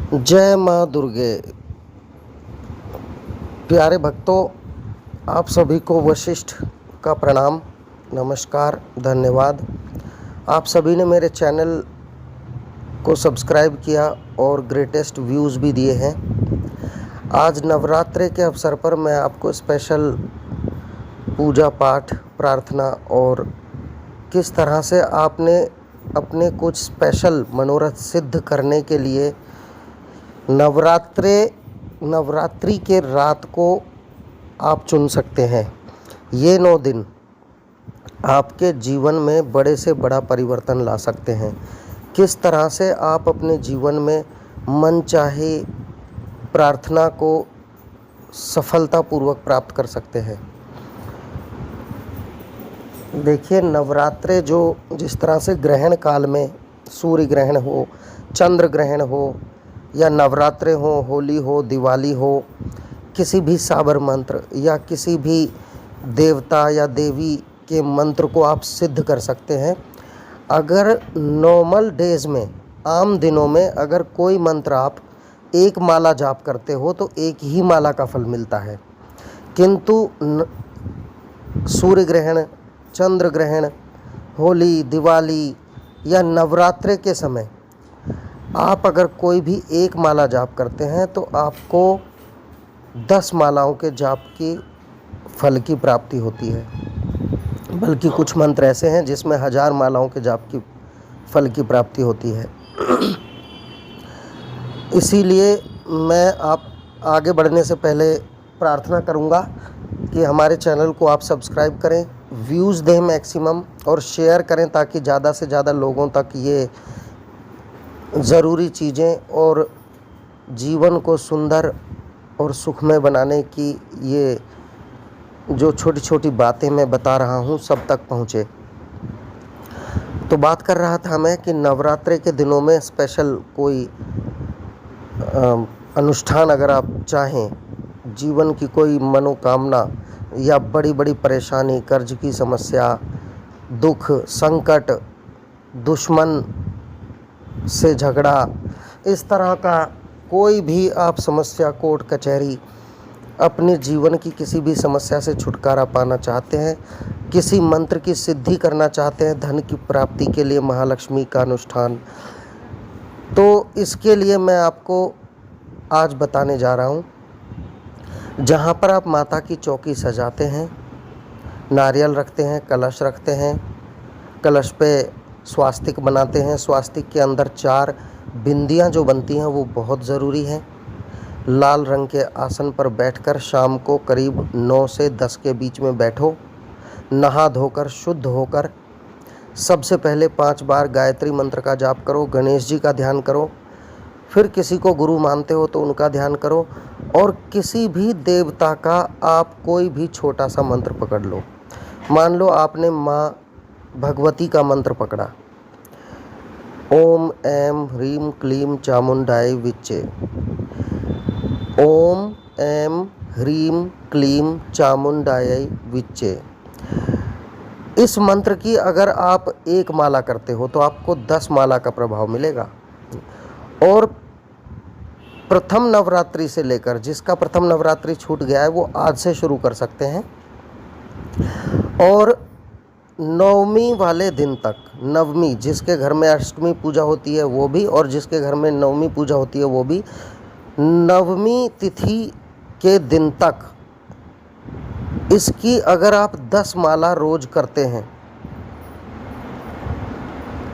जय माँ दुर्गे। प्यारे भक्तों, आप सभी को वशिष्ठ का प्रणाम, नमस्कार, धन्यवाद। आप सभी ने मेरे चैनल को सब्सक्राइब किया और ग्रेटेस्ट व्यूज़ भी दिए हैं। आज नवरात्रि के अवसर पर मैं आपको स्पेशल पूजा पाठ, प्रार्थना और किस तरह से आपने अपने कुछ स्पेशल मनोरथ सिद्ध करने के लिए नवरात्रि के रात को आप चुन सकते हैं। ये 9 दिन आपके जीवन में बड़े से बड़ा परिवर्तन ला सकते हैं। किस तरह से आप अपने जीवन में मनचाही प्रार्थना को सफलतापूर्वक प्राप्त कर सकते हैं। देखिए, नवरात्रे जिस तरह से ग्रहण काल में सूर्य ग्रहण हो, चंद्र ग्रहण हो, या नवरात्रे हो, होली हो, दिवाली हो, किसी भी साबर मंत्र या किसी भी देवता या देवी के मंत्र को आप सिद्ध कर सकते हैं। अगर नॉर्मल डेज में, आम दिनों में अगर कोई मंत्र आप एक माला जाप करते हो तो एक ही माला का फल मिलता है, किंतु सूर्य ग्रहण, चंद्र ग्रहण, होली, दिवाली या नवरात्रे के समय आप अगर कोई भी एक माला जाप करते हैं तो आपको 10 मालाओं के जाप की फल की प्राप्ति होती है। बल्कि कुछ मंत्र ऐसे हैं जिसमें 1000 मालाओं के जाप की फल की प्राप्ति होती है। इसीलिए मैं आप आगे बढ़ने से पहले प्रार्थना करूंगा कि हमारे चैनल को आप सब्सक्राइब करें, व्यूज़ दें मैक्सिमम और शेयर करें ताकि ज़्यादा से ज़्यादा लोगों तक ये ज़रूरी चीज़ें और जीवन को सुंदर और सुखमय बनाने की ये जो छोटी छोटी बातें मैं बता रहा हूँ सब तक पहुँचे। तो बात कर रहा था मैं कि नवरात्रि के दिनों में स्पेशल कोई अनुष्ठान अगर आप चाहें, जीवन की कोई मनोकामना या बड़ी बड़ी परेशानी, कर्ज की समस्या, दुख, संकट, दुश्मन से झगड़ा, इस तरह का कोई भी आप समस्या, कोर्ट कचहरी, अपने जीवन की किसी भी समस्या से छुटकारा पाना चाहते हैं, किसी मंत्र की सिद्धि करना चाहते हैं, धन की प्राप्ति के लिए महालक्ष्मी का अनुष्ठान, तो इसके लिए मैं आपको आज बताने जा रहा हूँ। जहाँ पर आप माता की चौकी सजाते हैं, नारियल रखते हैं, कलश रखते हैं, कलश पे स्वास्तिक बनाते हैं, स्वास्तिक के अंदर 4 बिंदियाँ जो बनती हैं वो बहुत ज़रूरी हैं। लाल रंग के आसन पर बैठकर शाम को करीब 9 से 10 के बीच में बैठो। नहा धोकर शुद्ध होकर सबसे पहले 5 बार गायत्री मंत्र का जाप करो, गणेश जी का ध्यान करो, फिर किसी को गुरु मानते हो तो उनका ध्यान करो और किसी भी देवता का आप कोई भी छोटा सा मंत्र पकड़ लो। मान लो आपने माँ भगवती का मंत्र पकड़ा, ओम ऐं ह्रीं क्लीं चामुंडाय विच्चे। ओम ऐं ह्रीं क्लीं चामुंडाय विच्चे। इस मंत्र की अगर आप एक माला करते हो तो आपको 10 माला का प्रभाव मिलेगा। और प्रथम नवरात्रि से लेकर, जिसका प्रथम नवरात्रि छूट गया है वो आज से शुरू कर सकते हैं, और नवमी वाले दिन तक, नवमी जिसके घर में अष्टमी पूजा होती है वो भी, और जिसके घर में नवमी पूजा होती है वो भी, नवमी तिथि के दिन तक इसकी अगर आप 10 माला रोज करते हैं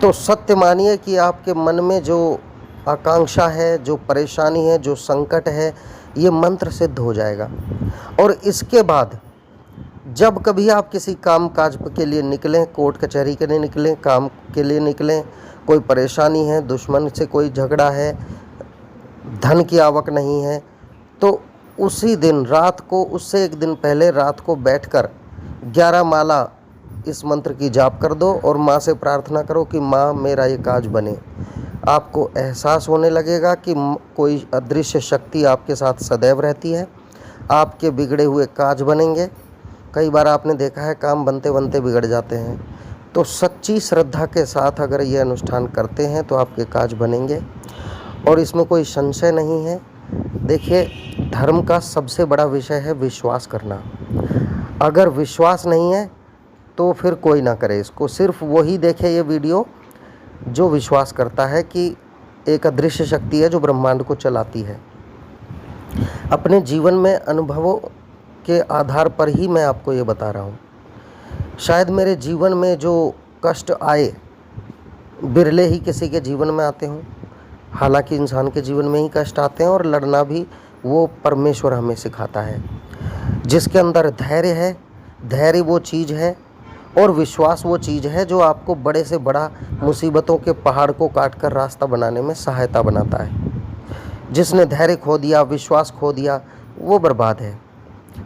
तो सत्य मानिए कि आपके मन में जो आकांक्षा है, जो परेशानी है, जो संकट है, ये मंत्र सिद्ध हो जाएगा। और इसके बाद जब कभी आप किसी काम काज के लिए निकलें, कोर्ट कचहरी के लिए निकलें, काम के लिए निकलें, कोई परेशानी है, दुश्मन से कोई झगड़ा है, धन की आवक नहीं है, तो उसी दिन रात को, उससे एक दिन पहले रात को बैठकर 11 माला इस मंत्र की जाप कर दो और माँ से प्रार्थना करो कि माँ मेरा ये काज बने। आपको एहसास होने लगेगा कि कोई अदृश्य शक्ति आपके साथ सदैव रहती है, आपके बिगड़े हुए काज बनेंगे। कई बार आपने देखा है काम बनते बनते बिगड़ जाते हैं, तो सच्ची श्रद्धा के साथ अगर ये अनुष्ठान करते हैं तो आपके काज बनेंगे। और इसमें कोई संशय नहीं है। देखिए, धर्म का सबसे बड़ा विषय है विश्वास करना। अगर विश्वास नहीं है तो फिर कोई ना करे इसको, सिर्फ वही देखे ये वीडियो जो विश्वास करता है कि एक अदृश्य शक्ति है जो ब्रह्मांड को चलाती है। अपने जीवन में अनुभवों के आधार पर ही मैं आपको ये बता रहा हूँ। शायद मेरे जीवन में जो कष्ट आए, बिरले ही किसी के जीवन में आते हों। हालांकि इंसान के जीवन में ही कष्ट आते हैं, और लड़ना भी वो परमेश्वर हमें सिखाता है। जिसके अंदर धैर्य है, धैर्य वो चीज़ है और विश्वास वो चीज़ है जो आपको बड़े से बड़ा मुसीबतों के पहाड़ को काट कर रास्ता बनाने में सहायता बनाता है। जिसने धैर्य खो दिया, विश्वास खो दिया, वो बर्बाद है।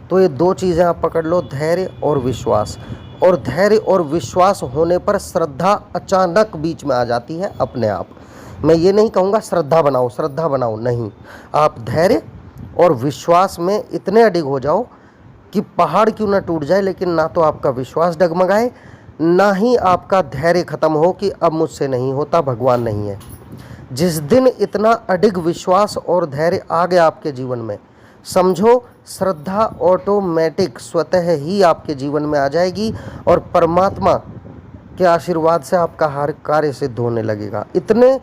तो ये दो चीज़ें आप पकड़ लो, धैर्य और विश्वास। और धैर्य और विश्वास होने पर श्रद्धा अचानक बीच में आ जाती है अपने आप। मैं ये नहीं कहूँगा श्रद्धा बनाओ, नहीं। आप धैर्य और विश्वास में इतने अडिग हो जाओ कि पहाड़ क्यों ना टूट जाए, लेकिन ना तो आपका विश्वास डगमगाए, ना ही आपका धैर्य खत्म हो कि अब मुझसे नहीं होता, भगवान नहीं है। जिस दिन इतना अडिग विश्वास और धैर्य आ गया आपके जीवन में, समझो श्रद्धा ऑटोमेटिक स्वतः ही आपके जीवन में आ जाएगी और परमात्मा के आशीर्वाद से आपका हर कार्य सिद्ध होने लगेगा। इतने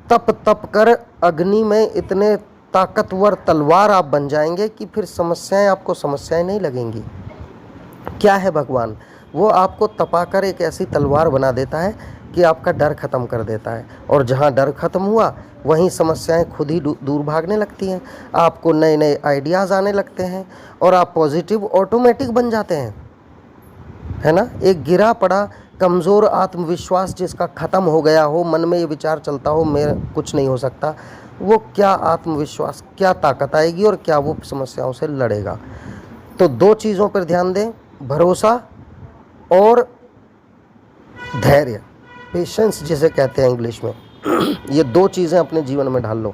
तप कर अग्नि में इतने ताकतवर तलवार आप बन जाएंगे कि फिर समस्याएं आपको समस्याएं नहीं लगेंगी। क्या है भगवान? वो आपको तपाकर एक ऐसी तलवार बना देता है कि आपका डर खत्म कर देता है, और जहाँ डर खत्म हुआ वहीं समस्याएं खुद ही दूर भागने लगती हैं। आपको नए नए आइडियाज़ आने लगते हैं और आप पॉजिटिव ऑटोमेटिक बन जाते हैं, है ना। एक गिरा पड़ा कमज़ोर आत्मविश्वास जिसका ख़त्म हो गया हो, मन में ये विचार चलता हो मेरा कुछ नहीं हो सकता, वो क्या आत्मविश्वास, क्या ताकत आएगी और क्या वो समस्याओं से लड़ेगा। तो दो चीज़ों पर ध्यान दें, भरोसा और धैर्य, पेशेंस जिसे कहते हैं इंग्लिश में। ये दो चीज़ें अपने जीवन में ढाल लो।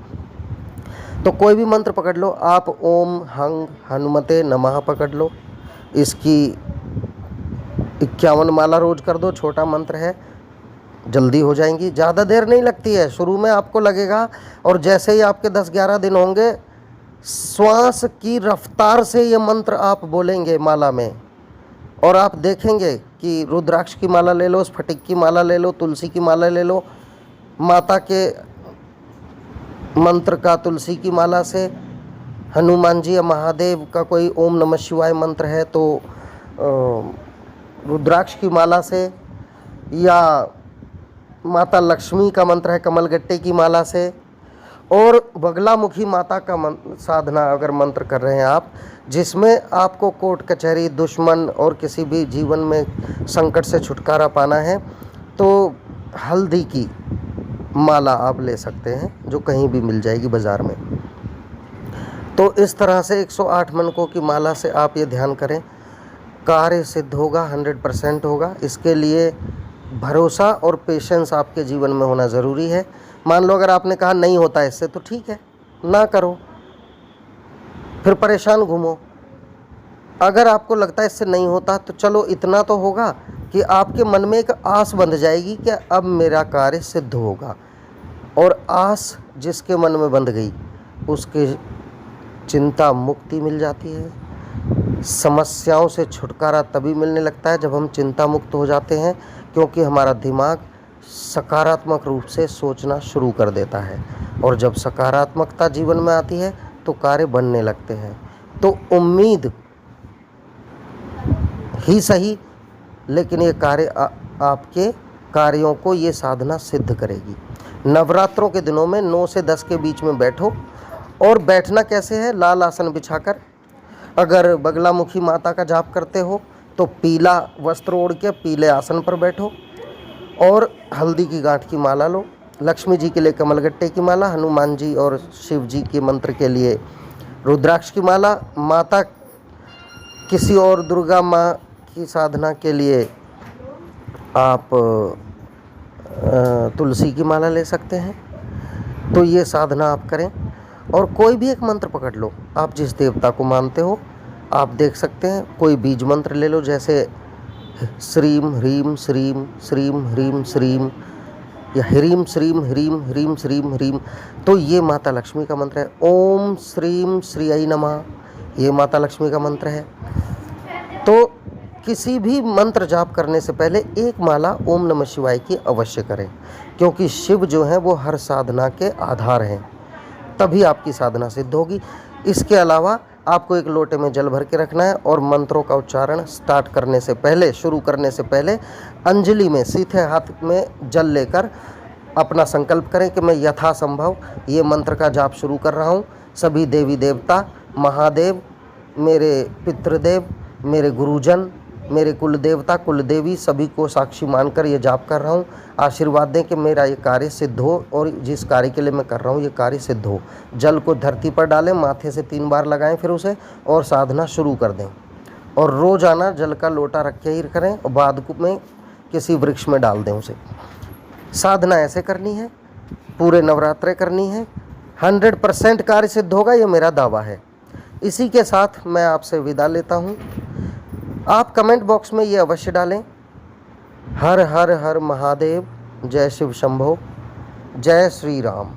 तो कोई भी मंत्र पकड़ लो आप, ओम हंग हनुमते नमः पकड़ लो, इसकी 51 माला रोज कर दो, छोटा मंत्र है, जल्दी हो जाएंगी, ज़्यादा देर नहीं लगती है। शुरू में आपको लगेगा, और जैसे ही आपके 10-11 दिन होंगे, श्वास की रफ्तार से ये मंत्र आप बोलेंगे माला में, और आप देखेंगे कि रुद्राक्ष की माला ले लो, स्फटिक की माला ले लो, तुलसी की माला ले लो, माता के मंत्र का तुलसी की माला से, हनुमान जी या महादेव का कोई ओम नमः शिवाय मंत्र है तो रुद्राक्ष की माला से, या माता लक्ष्मी का मंत्र है कमलगट्टे की माला से, और बगलामुखी माता का साधना अगर मंत्र कर रहे हैं आप, जिसमें आपको कोर्ट कचहरी, दुश्मन और किसी भी जीवन में संकट से छुटकारा पाना है, तो हल्दी की माला आप ले सकते हैं जो कहीं भी मिल जाएगी बाज़ार में। तो इस तरह से 108 मनकों की माला से आप ये ध्यान करें, कार्य सिद्ध होगा, 100% होगा। इसके लिए भरोसा और पेशेंस आपके जीवन में होना ज़रूरी है। मान लो अगर आपने कहा नहीं होता इससे, तो ठीक है, ना करो, फिर परेशान घूमो। अगर आपको लगता है इससे नहीं होता, तो चलो इतना तो होगा कि आपके मन में एक आस बंध जाएगी कि अब मेरा कार्य सिद्ध होगा। और आस जिसके मन में बंध गई, उसके चिंता मुक्ति मिल जाती है। समस्याओं से छुटकारा तभी मिलने लगता है जब हम चिंता मुक्त हो जाते हैं, क्योंकि हमारा दिमाग सकारात्मक रूप से सोचना शुरू कर देता है, और जब सकारात्मकता जीवन में आती है तो कार्य बनने लगते हैं। तो उम्मीद ही सही, लेकिन ये कार्य आपके कार्यों को ये साधना सिद्ध करेगी। नवरात्रों के दिनों में 9 से 10 के बीच में बैठो, और बैठना कैसे है, लाल आसन बिछाकर। अगर बगलामुखी माता का जाप करते हो तो पीला वस्त्र ओढ़ के पीले आसन पर बैठो, और हल्दी की गांठ की माला लो। लक्ष्मी जी के लिए कमलगट्टे की माला, हनुमान जी और शिव जी के मंत्र के लिए रुद्राक्ष की माला, माता किसी और दुर्गा माँ की साधना के लिए आप तुलसी की माला ले सकते हैं। तो ये साधना आप करें, और कोई भी एक मंत्र पकड़ लो, आप जिस देवता को मानते हो। आप देख सकते हैं कोई बीज मंत्र ले लो, जैसे श्रीम ह्रीम श्रीम श्रीम ह्रीम श्रीम, या ह्रीम श्रीम ह्रीम ह्रीम श्रीम ह्रीम, तो ये माता लक्ष्मी का मंत्र है। ओम श्रीम श्रीयै नमः, ये माता लक्ष्मी का मंत्र है। तो किसी भी मंत्र जाप करने से पहले एक माला ओम नमः शिवाय की अवश्य करें, क्योंकि शिव जो हैं वो हर साधना के आधार हैं, तभी आपकी साधना सिद्ध होगी। इसके अलावा आपको एक लोटे में जल भर के रखना है और मंत्रों का उच्चारण स्टार्ट करने से पहले, शुरू करने से पहले अंजलि में सीधे हाथ में जल लेकर अपना संकल्प करें कि मैं यथासंभव ये मंत्र का जाप शुरू कर रहा हूँ। सभी देवी देवता, महादेव, मेरे पितृदेव, मेरे गुरुजन, मेरे कुल देवता कुल देवी, सभी को साक्षी मानकर ये जाप कर रहा हूँ। आशीर्वाद दें कि मेरा ये कार्य सिद्ध हो और जिस कार्य के लिए मैं कर रहा हूँ ये कार्य सिद्ध हो। जल को धरती पर डालें, माथे से 3 बार लगाएं फिर उसे, और साधना शुरू कर दें। और रोज़ाना जल का लोटा रखे ही करें और बाद में किसी वृक्ष में डाल दें उसे। साधना ऐसे करनी है, पूरे नवरात्रे करनी है, 100% कार्य सिद्ध होगा, ये मेरा दावा है। इसी के साथ मैं आपसे विदा लेता हूँ। आप कमेंट बॉक्स में ये अवश्य डालें, हर हर हर महादेव, जय शिव शंभो, जय श्री राम।